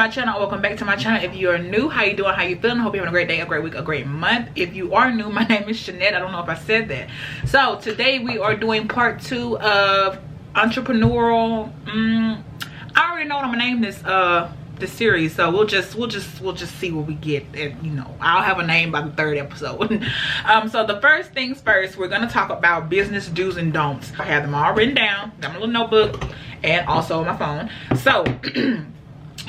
my channel, welcome back to my channel. If you are new, how you doing, how you feeling? I hope you're having a great day, a great week, a great month. If you are new, my name is Shanette. I don't know if I said that. So today we are doing part 2 of entrepreneurial I already know what I'm gonna name this series, so we'll just see what we get, and you know, I'll have a name by the 3rd episode. So the first things first, we're gonna talk about business do's and don'ts. I have them all written down, got my little notebook and also my phone. So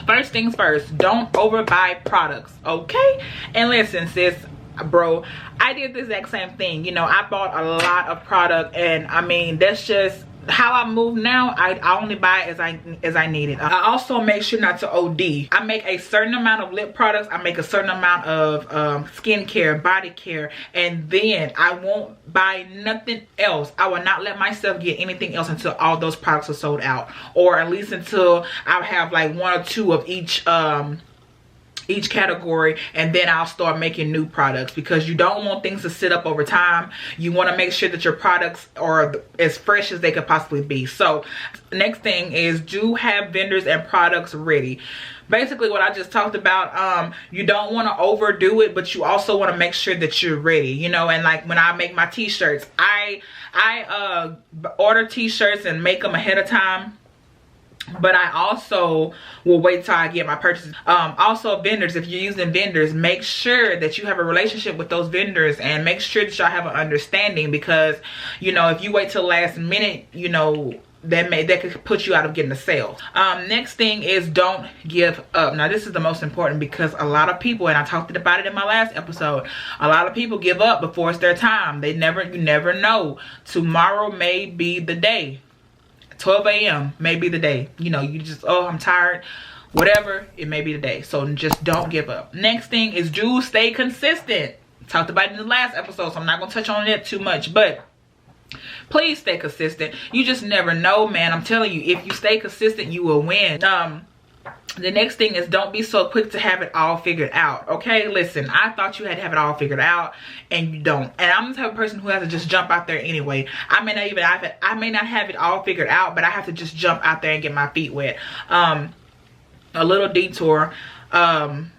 first things first, don't overbuy products, okay? And listen, sis, bro, I did the exact same thing. You know, I bought a lot of product, and I mean, that's just how I move now. I only buy as I need it. I also make sure not to OD. I make a certain amount of lip products, I make a certain amount of skincare, body care, and then I won't buy nothing else. I will not let myself get anything else until all those products are sold out, or at least until I have like 1 or 2 of each category, and then I'll start making new products, because you don't want things to sit up over time. You want to make sure that your products are as fresh as they could possibly be. So next thing is, do have vendors and products ready. Basically what I just talked about. You don't want to overdo it, but you also want to make sure that you're ready, you know. And like when I make my t-shirts, I order t-shirts and make them ahead of time, but I also will wait till I get my purchases. Also vendors, if you're using vendors, make sure that you have a relationship with those vendors, and make sure that y'all have an understanding, because you know, if you wait till last minute, you know, that could put you out of getting a sale. Next thing is, don't give up. Now this is the most important, because a lot of people, and I talked about it in my last episode, a lot of people give up before it's their time. You never know. Tomorrow may be the day. 12 a.m. may be the day. You know, you just, oh, I'm tired, whatever, it may be the day. So just don't give up. Next thing is, do stay consistent. Talked about it in the last episode, so I'm not gonna touch on that too much, but please stay consistent. You just never know, man. I'm telling you, if you stay consistent, you will win. The next thing is, don't be so quick to have it all figured out. Okay, listen, I thought you had to have it all figured out, and you don't. And I'm the type of person who has to just jump out there anyway. I may not have it all figured out, but I have to just jump out there and get my feet wet. A little detour. When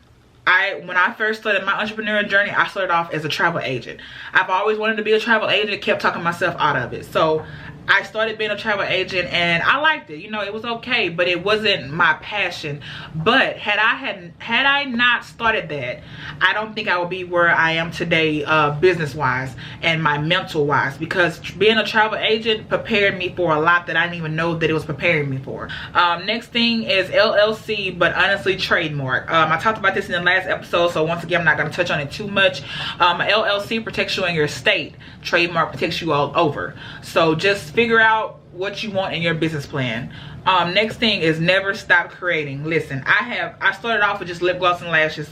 I first started my entrepreneurial journey, I started off as a travel agent. I've always wanted to be a travel agent, kept talking myself out of it. So I started being a travel agent, and I liked it. You know, it was okay, but it wasn't my passion. But had I not started that, I don't think I would be where I am today, business wise and my mental wise, because being a travel agent prepared me for a lot that I didn't even know that it was preparing me for. Next thing is LLC, but honestly trademark. I talked about this in the last episode, so once again, I'm not going to touch on it too much. LLC protects you in your state. Trademark protects you all over. So just figure out what you want in your business plan. Next thing is, never stop creating. Listen, I started off with just lip gloss and lashes,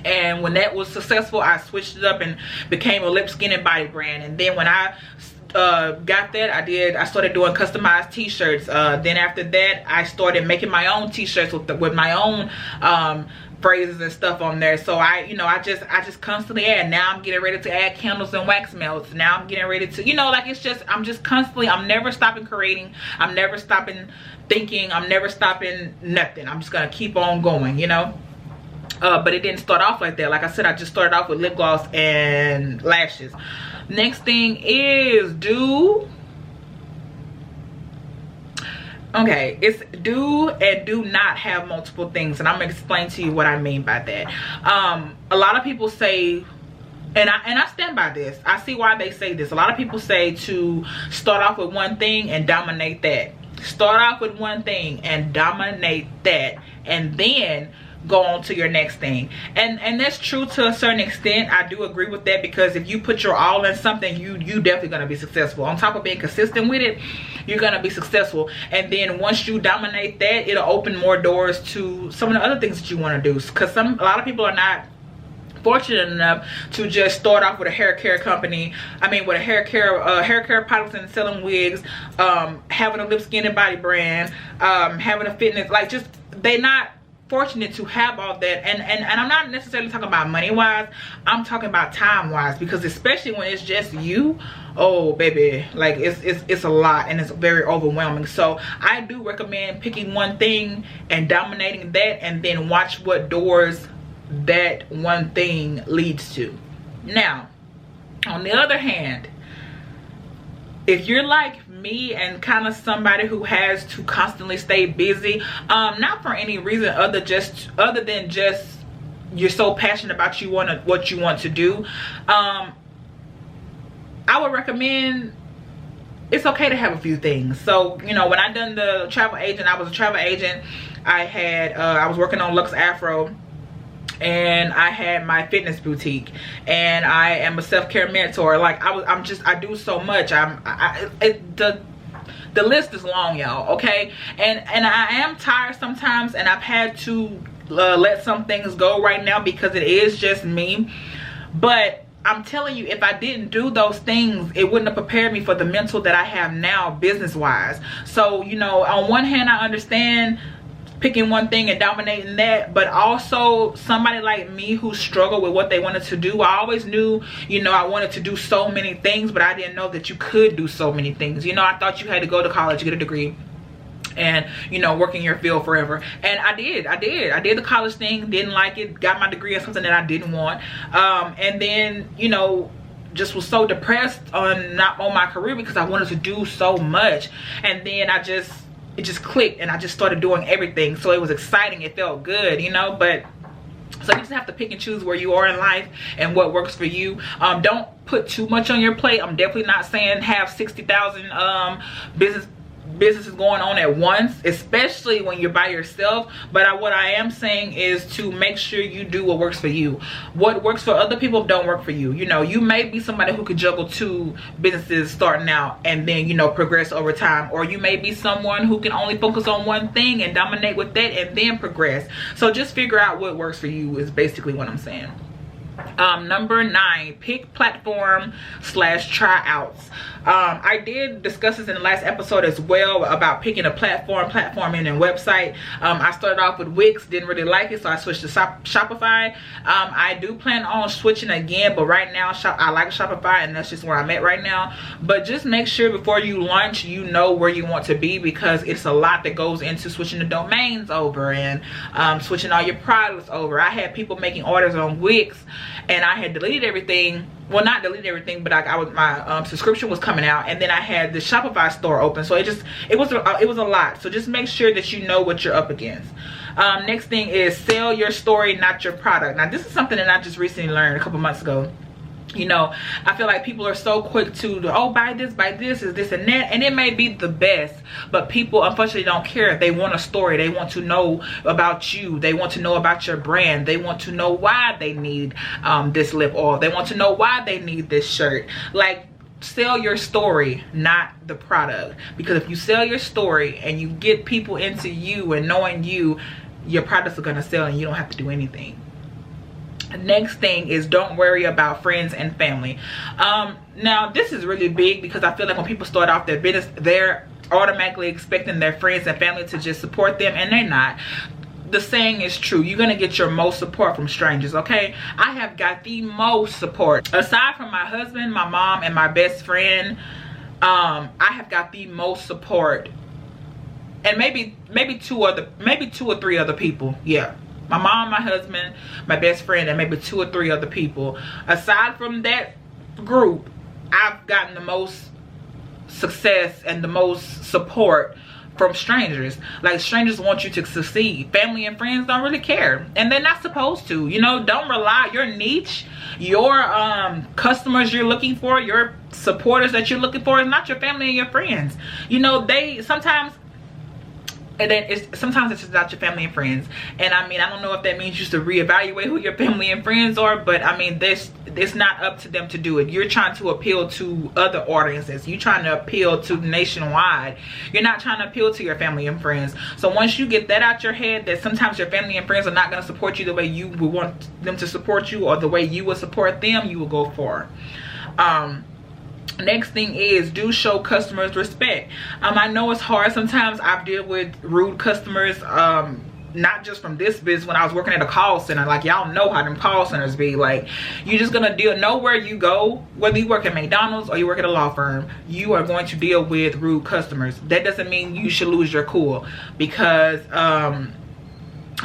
and when that was successful, I switched it up and became a lip, skin, and body brand. And then when I got that, I started doing customized t-shirts. Then after that, I started making my own t-shirts with my own phrases and stuff on there. So I just constantly add. Now I'm getting ready to add candles and wax melts. Now I'm getting ready to, you know, like, I'm just constantly, I'm never stopping creating, I'm never stopping thinking, I'm never stopping nothing. I'm just gonna keep on going, you know. But it didn't start off like that. Like I said, I just started off with lip gloss and lashes. Next thing is, it's do and do not have multiple things, and I'm gonna explain to you what I mean by that. A lot of people say, and I stand by this, I see why they say this. A lot of people say to start off with one thing and dominate that. Start off with one thing and dominate that, and then go on to your next thing. And that's true to a certain extent. I do agree with that, because if you put your all in something, you definitely gonna be successful. On top of being consistent with it, you're gonna be successful. And then once you dominate that, it'll open more doors to some of the other things that you want to do, because a lot of people are not fortunate enough to just start off with a hair care company. I mean, with a hair care products and selling wigs, having a lip, skin, and body brand, having a fitness, like, just, they not fortunate to have all that, and I'm not necessarily talking about money wise, I'm talking about time wise, because especially when it's just you, oh baby, like it's a lot and it's very overwhelming. So I do recommend picking one thing and dominating that, and then watch what doors that one thing leads to. Now on the other hand, if you're like me and kind of somebody who has to constantly stay busy, not for any reason other than just you're so passionate about what you want to do, I would recommend, it's okay to have a few things. So, you know, when I done the travel agent, I was a travel agent. I was working on Lux Afro, and I had my fitness boutique, and I am a self-care mentor. Like I do so much. The list is long, y'all, okay? And I am tired sometimes, and I've had to let some things go right now because it is just me. But I'm telling you, if I didn't do those things, it wouldn't have prepared me for the mental that I have now business wise. So, you know, on one hand, I understand picking one thing and dominating that, but also somebody like me who struggled with what they wanted to do. I always knew, you know, I wanted to do so many things, but I didn't know that you could do so many things. You know, I thought you had to go to college, get a degree, and, you know, work in your field forever. And I did the college thing, didn't like it, got my degree in something that I didn't want, and then, you know, just was so depressed on my career because I wanted to do so much. And then it just clicked, and I just started doing everything. So it was exciting, it felt good, you know. But so you just have to pick and choose where you are in life and what works for you. Don't put too much on your plate. I'm definitely not saying have 60,000 businesses going on at once, especially when you're by yourself. But what I am saying is to make sure you do what works for you. What works for other people don't work for you. You know, you may be somebody who could juggle 2 businesses starting out and then, you know, progress over time, or you may be someone who can only focus on one thing and dominate with that and then progress. So just figure out what works for you is basically what I'm saying. Number 9, pick platform / tryouts. I did discuss this in the last episode as well about picking a platforming and website. I started off with Wix, didn't really like it, so I switched to Shopify. I do plan on switching again, but right now I like Shopify, and that's just where I'm at right now. But just make sure before you launch, you know where you want to be, because it's a lot that goes into switching the domains over and switching all your products over. I had people making orders on Wix, and I had deleted everything. Well, not deleted everything, but my subscription was coming out, and then I had the Shopify store open. So it was a lot. So just make sure that you know what you're up against. Next thing is sell your story, not your product. Now this is something that I just recently learned a couple months ago. You know, I feel like people are so quick to, oh, buy this, is this and that, and it may be the best, but people unfortunately don't care. They want a story. They want to know about you. They want to know about your brand. They want to know why they need this lip oil. They want to know why they need this shirt. Like, sell your story, not the product, because if you sell your story and you get people into you and knowing you, your products are going to sell and you don't have to do anything. Next thing is don't worry about friends and family. Now this is really big, because I feel like when people start off their business, they're automatically expecting their friends and family to just support them, and they're not. The saying is true. You're gonna get your most support from strangers, okay? I have got the most support, aside from my husband, my mom, and my best friend. I have got the most support, and maybe 2 or 3 other people. Yeah, my mom, my husband, my best friend, and maybe 2 or 3 other people. Aside from that group, I've gotten the most success and the most support from strangers. Like, strangers want you to succeed. Family and friends don't really care, and they're not supposed to. You know, don't rely your niche, your customers you're looking for, your supporters that you're looking for is not your family and your friends. You know, they sometimes, and then sometimes it's just not your family and friends. And I mean, I don't know if that means you should reevaluate who your family and friends are, but I mean, it's not up to them to do it. You're trying to appeal to other audiences. You're trying to appeal to nationwide. You're not trying to appeal to your family and friends. So once you get that out your head, that sometimes your family and friends are not going to support you the way you would want them to support you, or the way you would support them, you will go far. Next thing is do show customers respect. I know it's hard sometimes. I've dealt with rude customers not just from this business, when I was working at a call center. Like, y'all know how them call centers be. Like, you're just gonna know where you go, whether you work at McDonald's or you work at a law firm, you are going to deal with rude customers. That doesn't mean you should lose your cool, because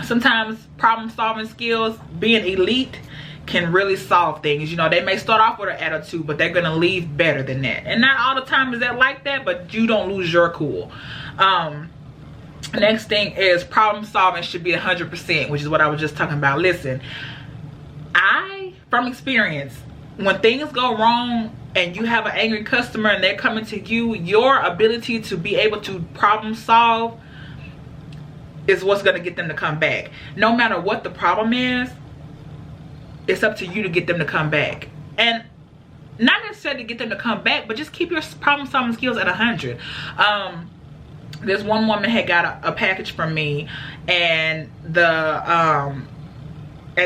sometimes problem solving skills, being elite, can really solve things. You know, they may start off with an attitude, but they're gonna leave better than that. And not all the time is that like that, but you don't lose your cool. Next thing is problem solving should be 100%, which is what I was just talking about. Listen, from experience, when things go wrong and you have an angry customer and they're coming to you, your ability to be able to problem solve is what's going to get them to come back. No matter what the problem is, it's up to you to get them to come back. And not necessarily get them to come back, but just keep your problem solving skills at 100. This one woman had got a package from me, and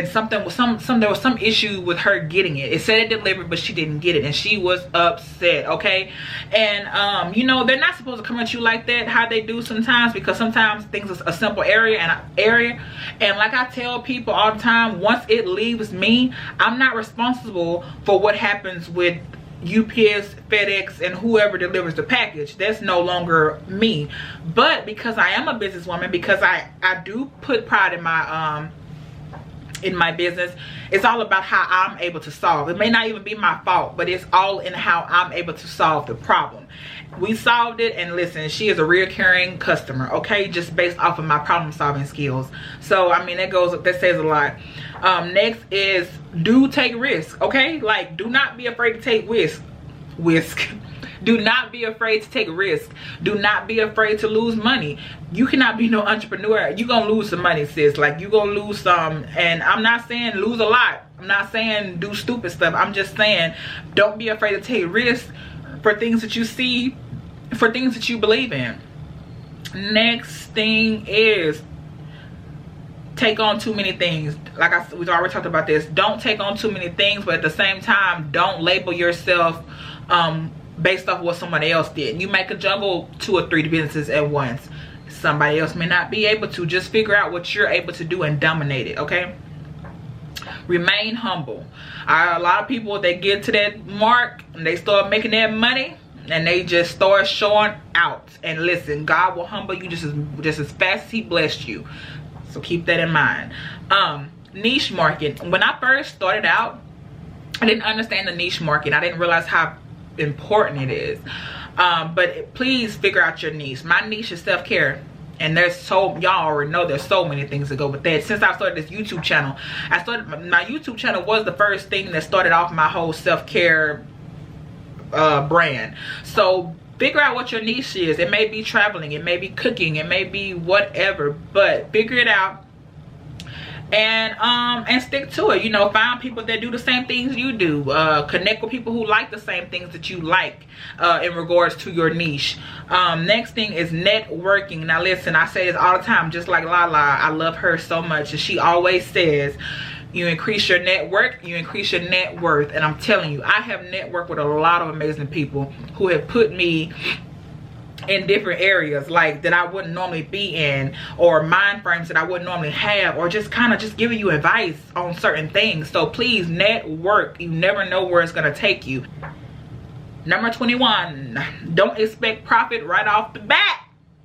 something was there was some issue with her getting it. It said it delivered, but she didn't get it, and she was upset. Okay, and you know, they're not supposed to come at you like that, how they do sometimes, because sometimes things is a simple area, and like I tell people all the time, once it leaves me, I'm not responsible for what happens with UPS, FedEx, and whoever delivers the package. That's no longer me. But because I am a businesswoman, because I do put pride in my business, it's all about how I'm able to solve. It may not even be my fault, but it's all in how I'm able to solve the problem. We solved it, and listen, she is a recurring customer, okay, just based off of my problem solving skills. So I mean, that says a lot. Next is, do take risks, okay? Like, do not be afraid to take risk. Do not be afraid to take a risk. Do not be afraid to lose money. You cannot be no entrepreneur. You're gonna lose some money, sis. Like, you're gonna lose some. And I'm not saying lose a lot. I'm not saying do stupid stuff. I'm just saying don't be afraid to take risks for things that you see, for things that you believe in. Next thing is, take on too many things. Like we've already talked about this. Don't take on too many things, but at the same time, don't label yourself based off what somebody else did. You make a juggle 2 or 3 businesses at once. Somebody else may not be able to. Just figure out what you're able to do and dominate it, okay? Remain humble. A lot of people, they get to that mark and they start making that money, and they just start showing out. And listen, God will humble you just as fast as he blessed you. So keep that in mind. Niche market. When I first started out, I didn't understand the niche market. I didn't realize how important it is. But please figure out your niche. My niche is self-care. And y'all already know there's so many things that go with that. Since I started this YouTube channel, my YouTube channel was the first thing that started off my whole self-care brand. So figure out what your niche is. It may be traveling, it may be cooking, it may be whatever, but figure it out and stick to it. You know, find people that do the same things you do. Connect with people who like the same things that you like in regards to your niche. Next thing is networking. Now listen, I say this all the time, just like Lala. I love her so much, and she always says, you increase your network, you increase your net worth. And I'm telling you, I have networked with a lot of amazing people who have put me in different areas, like that I wouldn't normally be in, or mind frames that I wouldn't normally have, or just kind of just giving you advice on certain things. So please network. You never know where it's going to take you. Number 21, don't expect profit right off the bat.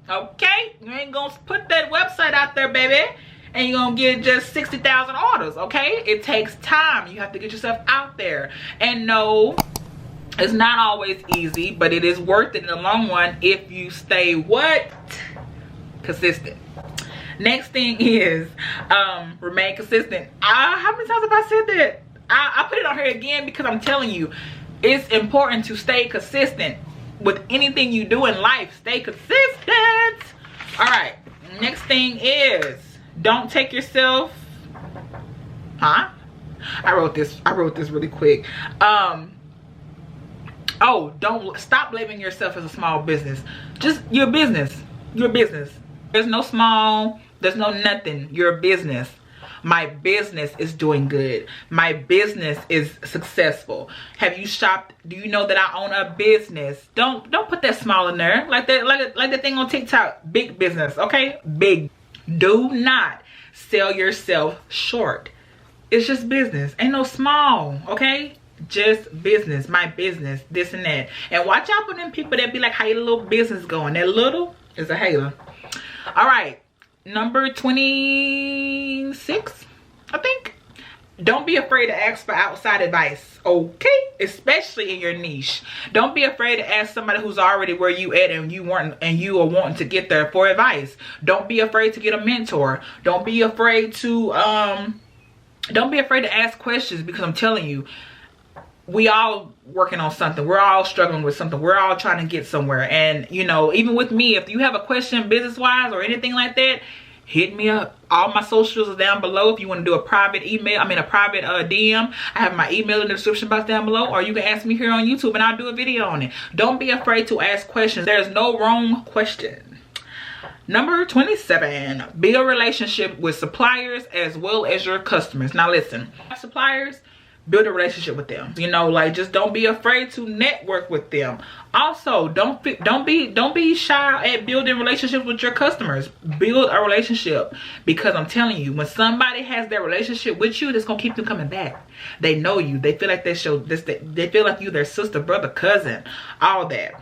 Okay, you ain't gonna put that website out there, baby, and you're gonna get just 60,000 orders. Okay, it takes time. You have to get yourself out there. And no, it's not always easy, but it is worth it in the long run if you stay what? Consistent. Next thing is remain consistent. How many times have I said that? I put it on here again because I'm telling you, it's important to stay consistent with anything you do in life. Stay consistent. All right, next thing is, don't take yourself, I wrote this really quick. Don't stop blaming yourself as a small business. Just your business. There's no small, there's no nothing. You're a business. My business is doing good. My business is successful. Have you shopped? Do you know that I own a business? Don't put that small in there. Like that thing on TikTok. Big business, okay? Big. Do not sell yourself short. It's just business. Ain't no small, okay? Just business, my business, this and that. And watch out for them people that be like, how your little business going? That little is a hater. All right, number 26, I think. Don't be afraid to ask for outside advice, okay? Especially in your niche. Don't be afraid to ask somebody who's already where you at and you are wanting to get there for advice. Don't be afraid to get a mentor. Don't be afraid to ask questions, because I'm telling you, we all working on something. We're all struggling with something. We're all trying to get somewhere. And you know, even with me, if you have a question business wise or anything like that, hit me up. All my socials are down below. If you want to do a private email, a private DM, I have my email in the description box down below, or you can ask me here on YouTube and I'll do a video on it. Don't be afraid to ask questions. There's no wrong question. Number 27, build a relationship with suppliers as well as your customers. Now listen, suppliers, build a relationship with them. You know, like, just don't be afraid to network with them. Also, don't be shy at building relationships with your customers. Build a relationship, because I'm telling you, when somebody has their relationship with you, that's gonna keep them coming back. They know you. They feel like they feel like you their sister, brother, cousin, all that.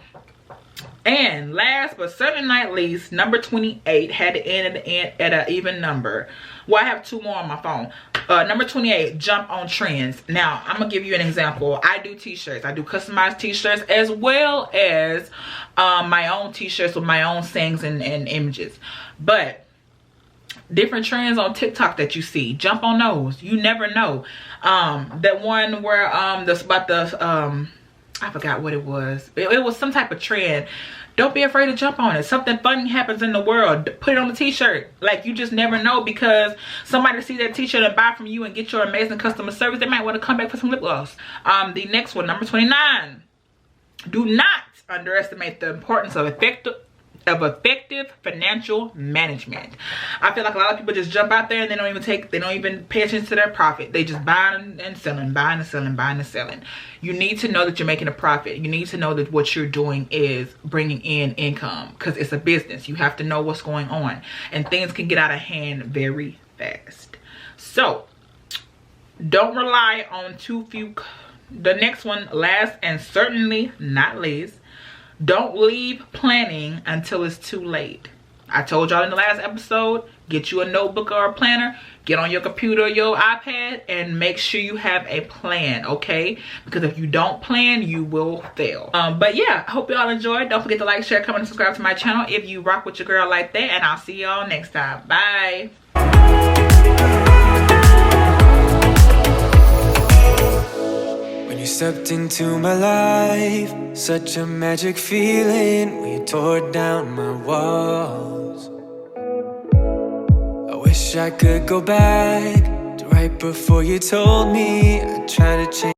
And last but certainly not least, number 28 had to end at an even number. Well, I have two more on my phone. Number 28, jump on trends. Now, I'm gonna give you an example. I do t-shirts. I do customized t-shirts, as well as my own t-shirts with my own sayings and images. But different trends on TikTok that you see, jump on those. You never know. That one where I forgot what it was. It was some type of trend. Don't be afraid to jump on it. Something funny happens in the world, put it on a t-shirt. Like, you just never know, because somebody see that t-shirt and buy from you and get your amazing customer service, they might want to come back for some lip gloss. The next one, number 29. Do not underestimate the importance of effective financial management. I feel like a lot of people just jump out there and they don't even pay attention to their profit. They just buying and selling, buying and selling, buying and selling. You need to know that you're making a profit. You need to know that what you're doing is bringing in income, because it's a business. You have to know what's going on, and things can get out of hand very fast. So don't rely on too few. The next one, last and certainly not least, don't leave planning until it's too late. I told y'all in the last episode, get you a notebook or a planner, get on your computer or your iPad, and make sure you have a plan, okay? Because if you don't plan, you will fail. But yeah, I hope y'all enjoyed. Don't forget to like, share, comment, and subscribe to my channel if you rock with your girl like that. And I'll see y'all next time. Bye. You stepped into my life, such a magic feeling. We tore down my walls. I wish I could go back to right before you told me I tried to change.